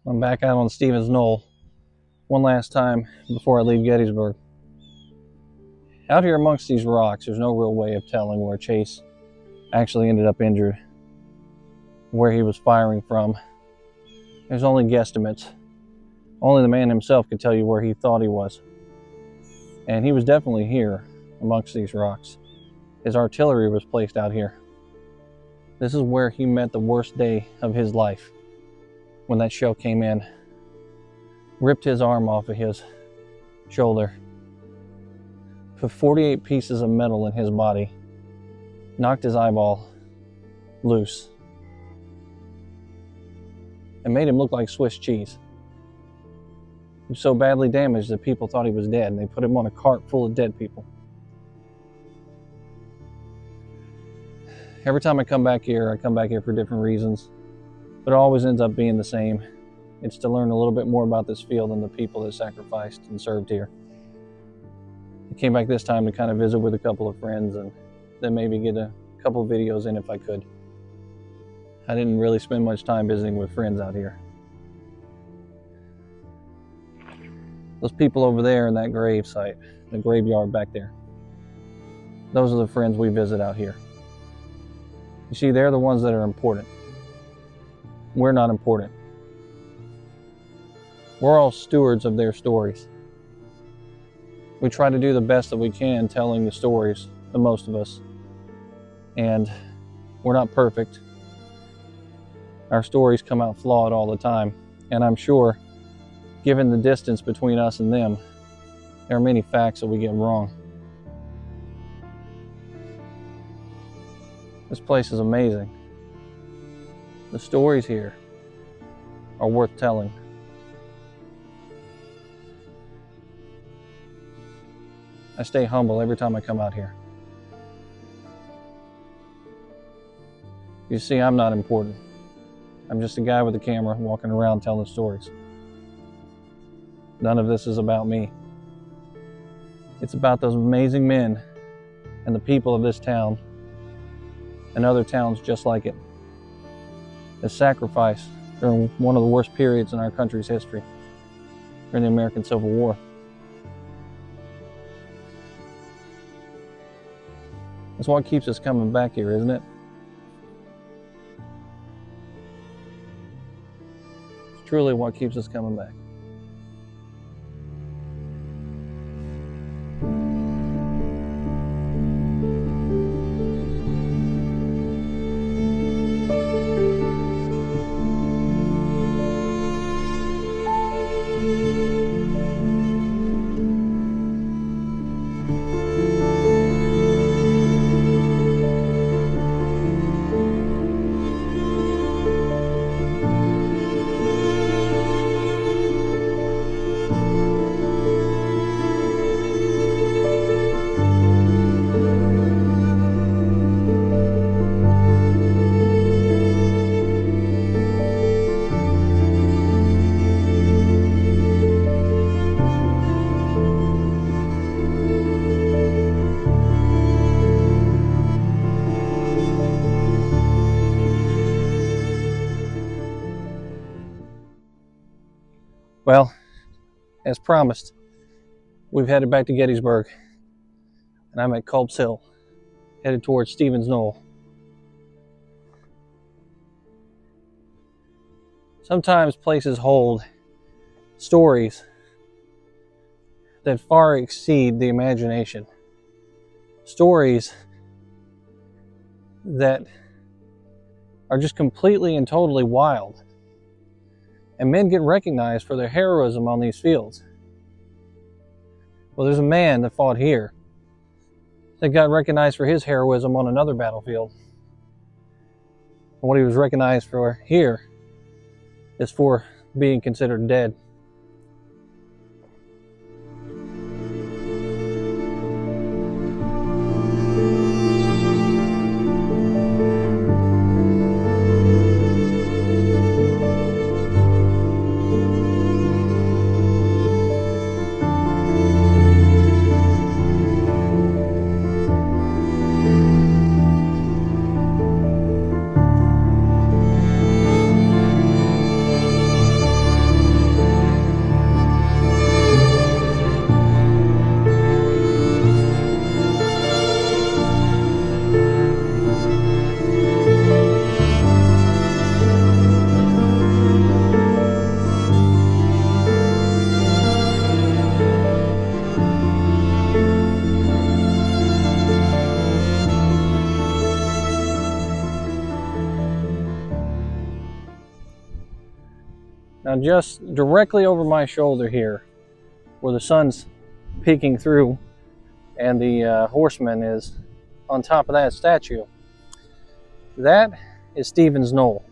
I'm back out on Stevens Knoll one last time before I leave Gettysburg. Out here amongst these rocks, there's no real way of telling where Chase actually ended up injured, where he was firing from. There's only guesstimates. Only the man himself could tell you where he thought he was. And he was definitely here amongst these rocks. His artillery was placed out here. This is where he met the worst day of his life, when that shell came in, ripped his arm off of his shoulder, put 48 pieces of metal in his body, knocked his eyeball loose, and made him look like Swiss cheese. He was so badly damaged that people thought he was dead, and they put him on a cart full of dead people. Every time I come back here for different reasons, but it always ends up being the same. It's to learn a little bit more about this field and the people that sacrificed and served here. I came back this time to kind of visit with a couple of friends and then maybe get a couple of videos in if I could. I didn't really spend much time visiting with friends out here. Those people over there in that grave site, the graveyard back there, those are the friends we visit out here. You see, they're the ones that are important. We're not important. We're all stewards of their stories. We try to do the best that we can telling the stories, the most of us. And we're not perfect. Our stories come out flawed all the time. And I'm sure, given the distance between us and them, there are many facts that we get wrong. This place is amazing. The stories here are worth telling. I stay humble every time I come out here. You see, I'm not important. I'm just a guy with a camera walking around telling stories. None of this is about me. It's about those amazing men and the people of this town and other towns just like it. The sacrifice during one of the worst periods in our country's history, during the American Civil War. That's what keeps us coming back here, isn't it? It's truly what keeps us coming back. Well, as promised, we've headed back to Gettysburg, and I'm at Culp's Hill, headed towards Stevens Knoll. Sometimes places hold stories that far exceed the imagination. Stories that are just completely and totally wild. And men get recognized for their heroism on these fields. Well, there's a man that fought here that got recognized for his heroism on another battlefield. And what he was recognized for here is for being considered dead. Now just directly over my shoulder here, where the sun's peeking through and the horseman is on top of that statue, that is Stevens Knoll.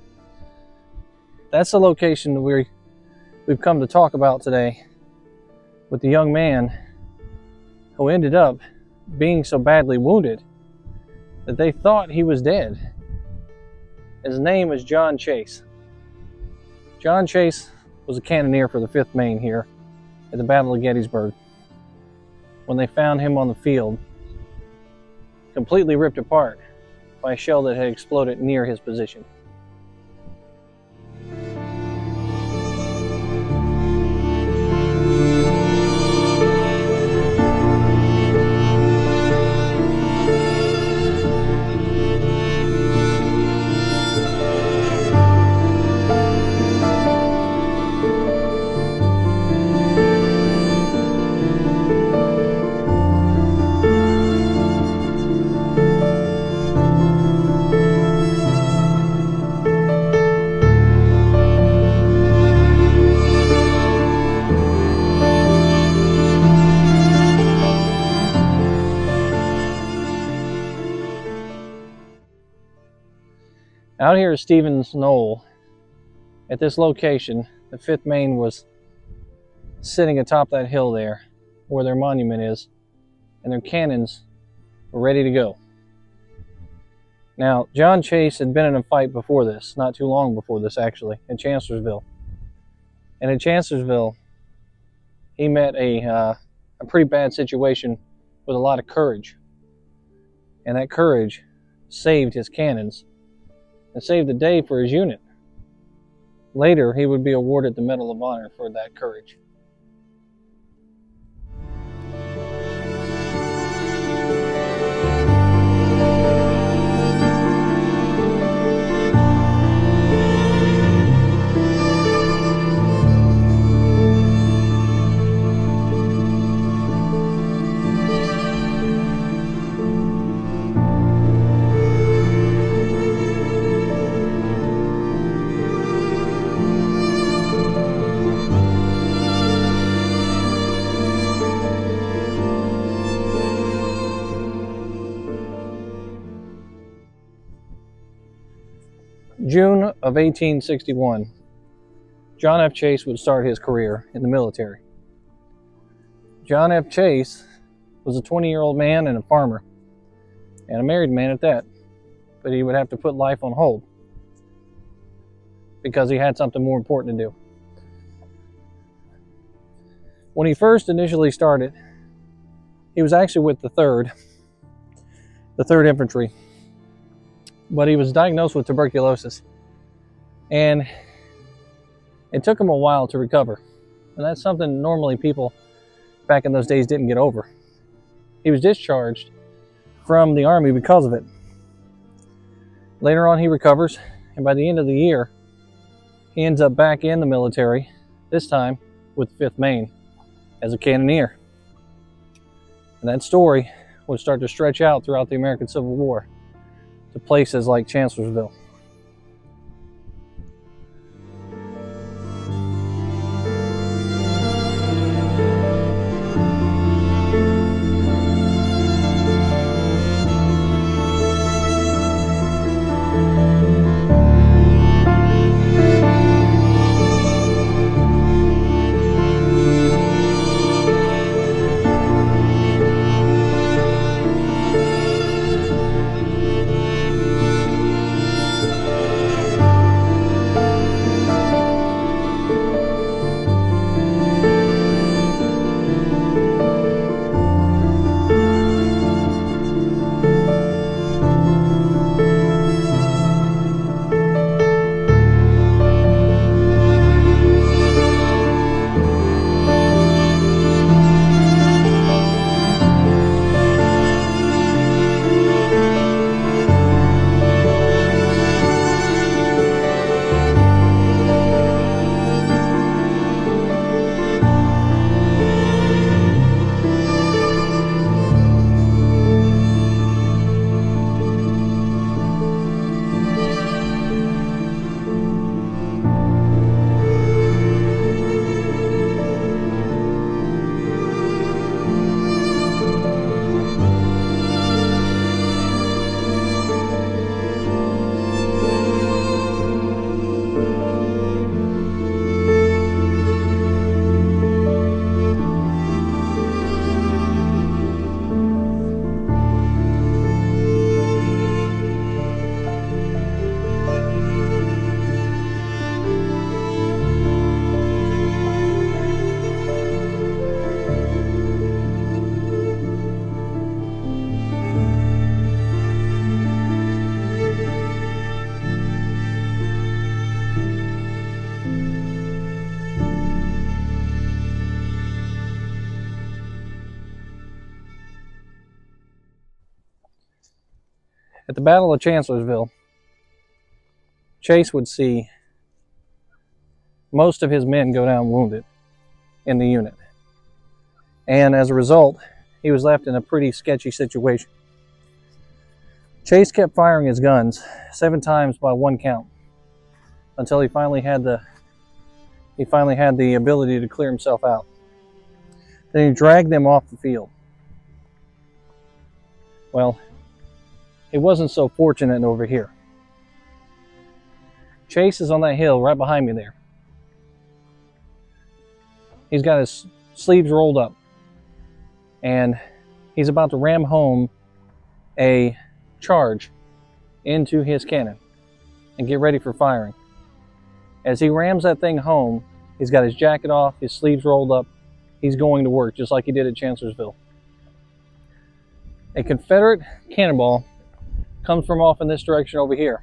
That's the location we've come to talk about today, with the young man who ended up being so badly wounded that they thought he was dead. His name is John Chase. John Chase was a cannoneer for the 5th Maine here at the Battle of Gettysburg. When they found him on the field, completely ripped apart by a shell that had exploded near his position. Out here at Stevens Knoll, at this location, the 5th Maine was sitting atop that hill there, where their monument is, and their cannons were ready to go. Now, John Chase had been in a fight before this, not too long before this actually, in Chancellorsville. And in Chancellorsville, he met a pretty bad situation with a lot of courage. And that courage saved his cannons and saved the day for his unit. Later, he would be awarded the Medal of Honor for that courage. June of 1861, John F. Chase would start his career in the military. John F. Chase was a 20-year-old man and a farmer, and a married man at that, but he would have to put life on hold because he had something more important to do. When he first initially started, he was actually with the 3rd Infantry, but he was diagnosed with tuberculosis, and it took him a while to recover, and that's something normally people back in those days didn't get over. He was discharged from the Army because of it. Later on, he recovers, and by the end of the year, he ends up back in the military, this time with 5th Maine as a cannoneer. And that story would start to stretch out throughout the American Civil War to places like Chancellorsville. At the Battle of Chancellorsville, Chase would see most of his men go down wounded in the unit. And as a result, he was left in a pretty sketchy situation. Chase kept firing his guns 7 times by one count until he finally had the ability to clear himself out. Then he dragged them off the field. Well, it wasn't so fortunate over here. Chase is on that hill right behind me there. He's got his sleeves rolled up, and he's about to ram home a charge into his cannon and get ready for firing. As he rams that thing home, he's got his jacket off, his sleeves rolled up. He's going to work just like he did at Chancellorsville. A Confederate cannonball comes from off in this direction over here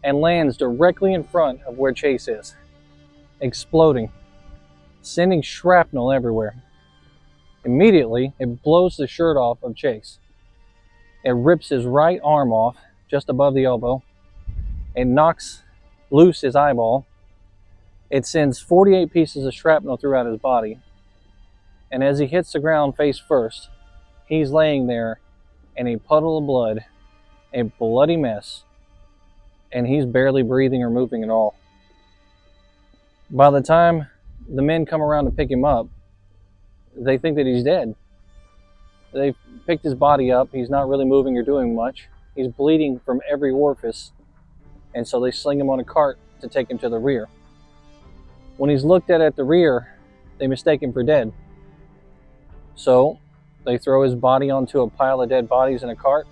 and lands directly in front of where Chase is, exploding, sending shrapnel everywhere. Immediately, it blows the shirt off of Chase. It rips his right arm off just above the elbow. It knocks loose his eyeball. It sends 48 pieces of shrapnel throughout his body. And as he hits the ground face first, he's laying there in a puddle of blood, a bloody mess, and he's barely breathing or moving at all. By the time the men come around to pick him up, they think that he's dead. They picked his body up. He's not really moving or doing much. He's bleeding from every orifice, and so they sling him on a cart to take him to the rear. When he's looked at the rear, they mistake him for dead. So they throw his body onto a pile of dead bodies in a cart,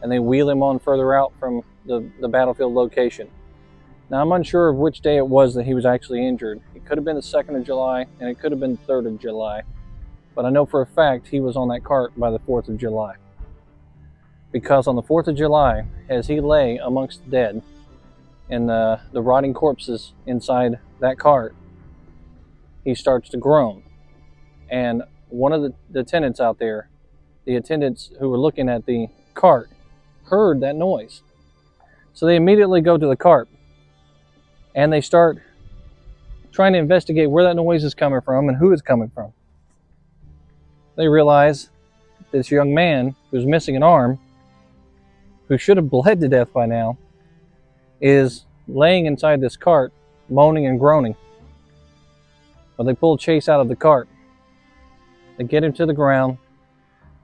and they wheel him on further out from the battlefield location. Now, I'm unsure of which day it was that he was actually injured. It could have been the 2nd of July, and it could have been the 3rd of July. But I know for a fact he was on that cart by the 4th of July. Because on the 4th of July, as he lay amongst the dead and the rotting corpses inside that cart, he starts to groan. And one of the attendants out there, the attendants who were looking at the cart, heard that noise. So they immediately go to the cart and they start trying to investigate where that noise is coming from and who it's coming from. They realize this young man who's missing an arm, who should have bled to death by now, is laying inside this cart, moaning and groaning. But they pull Chase out of the cart. They get him to the ground.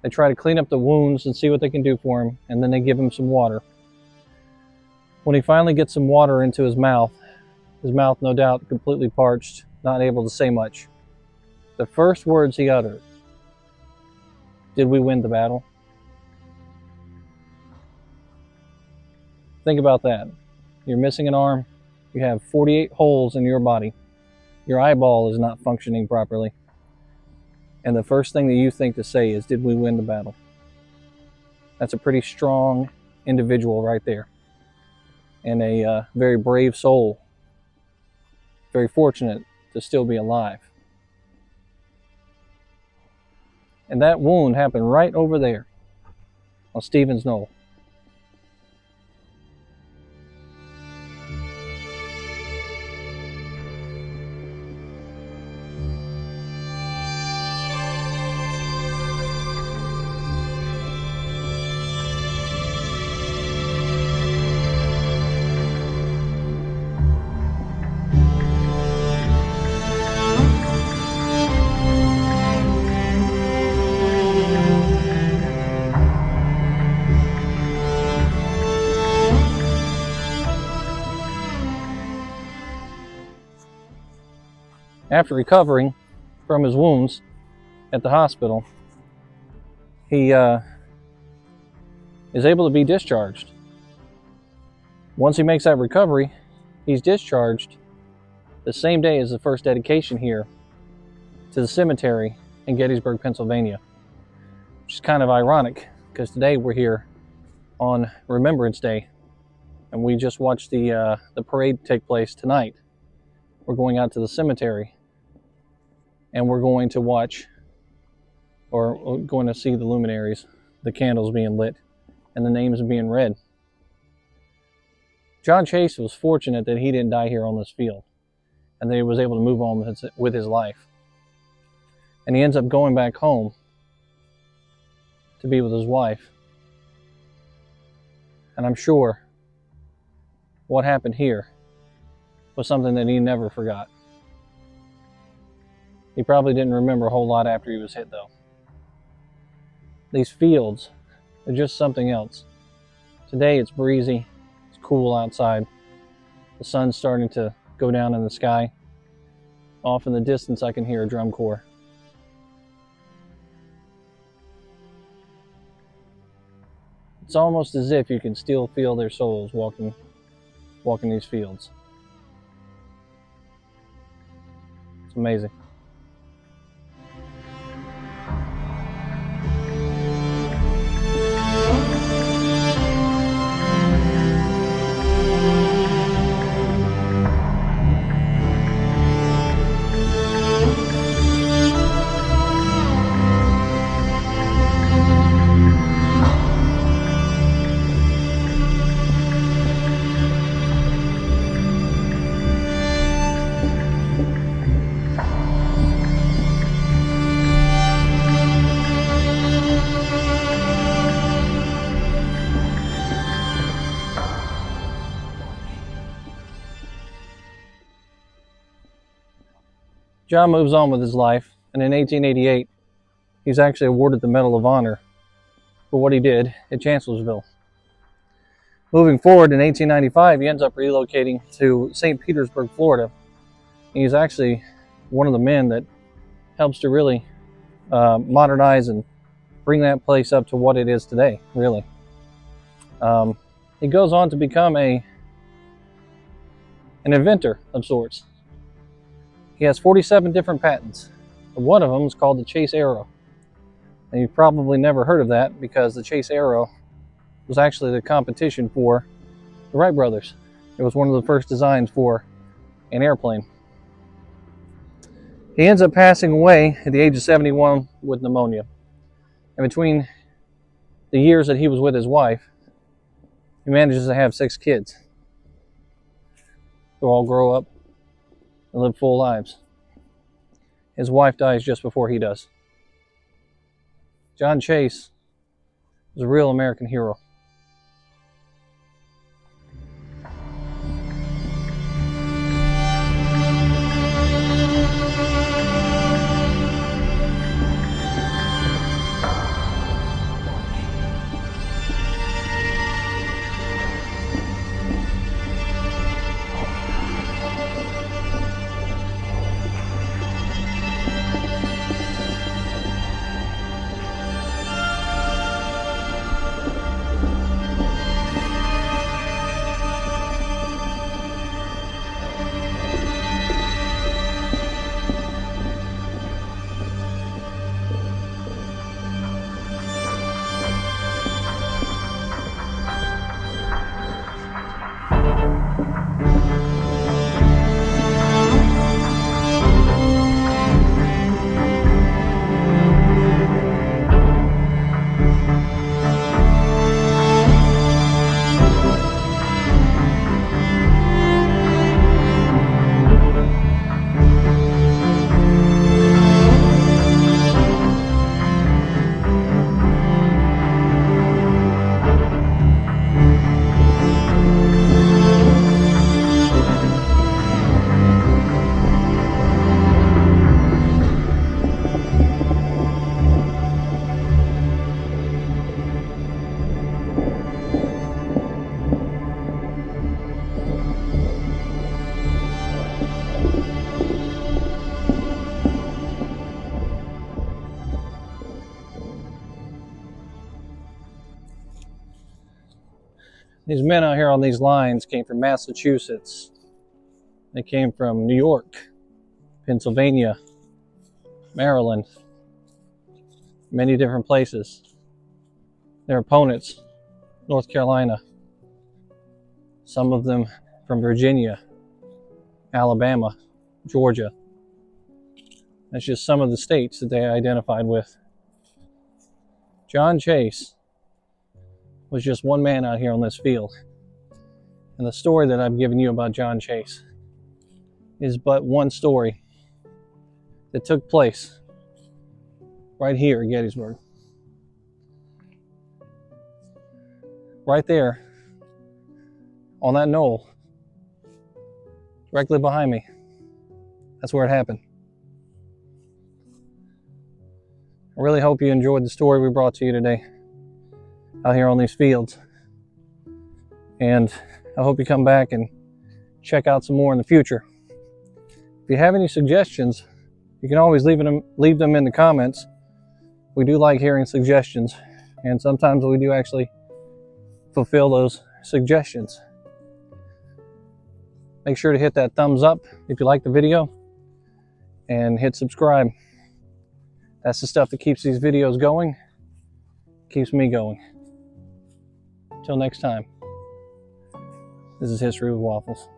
They try to clean up the wounds and see what they can do for him, and then they give him some water. When he finally gets some water into his mouth no doubt completely parched, not able to say much, the first words he uttered, "Did we win the battle?" Think about that. You're missing an arm. You have 48 holes in your body. Your eyeball is not functioning properly. And the first thing that you think to say is, "Did we win the battle?" That's a pretty strong individual right there. And a very brave soul. Very fortunate to still be alive. And that wound happened right over there on Stevens Knoll. After recovering from his wounds at the hospital, he is able to be discharged. Once he makes that recovery, he's discharged the same day as the first dedication here to the cemetery in Gettysburg, Pennsylvania, which is kind of ironic because today we're here on Remembrance Day, and we just watched the parade take place tonight. We're going out to the cemetery, and we're going to watch, or going to see the luminaries, the candles being lit and the names being read. John Chase was fortunate that he didn't die here on this field, and that he was able to move on with his life. And he ends up going back home to be with his wife. And I'm sure what happened here was something that he never forgot. He probably didn't remember a whole lot after he was hit, though. These fields are just something else. Today it's breezy, it's cool outside. The sun's starting to go down in the sky. Off in the distance I can hear a drum corps. It's almost as if you can still feel their souls walking these fields. It's amazing. John moves on with his life, and in 1888, he's actually awarded the Medal of Honor for what he did at Chancellorsville. Moving forward, in 1895, he ends up relocating to St. Petersburg, Florida. He's actually one of the men that helps to really modernize and bring that place up to what it is today, really. He goes on to become an inventor of sorts. He has 47 different patents. One of them is called the Chase Arrow. And you've probably never heard of that because the Chase Arrow was actually the competition for the Wright brothers. It was one of the first designs for an airplane. He ends up passing away at the age of 71 with pneumonia. And between the years that he was with his wife, he manages to have 6 kids who all grow up and live full lives. His wife dies just before he does. John Chase was a real American hero. These men out here on these lines came from Massachusetts. They came from New York, Pennsylvania, Maryland, many different places. Their opponents, North Carolina, some of them from Virginia, Alabama, Georgia. That's just some of the states that they identified with. John Chase was just one man out here on this field. And the story that I've given you about John Chase is but one story that took place right here at Gettysburg. Right there on that knoll, directly behind me. That's where it happened. I really hope you enjoyed the story we brought to you today out here on these fields. And I hope you come back and check out some more in the future. If you have any suggestions, you can always leave them in the comments. We do like hearing suggestions, and sometimes we do actually fulfill those suggestions. Make sure to hit that thumbs up if you like the video, and hit subscribe. That's the stuff that keeps these videos going, keeps me going. Till next time, this is History with Waffles.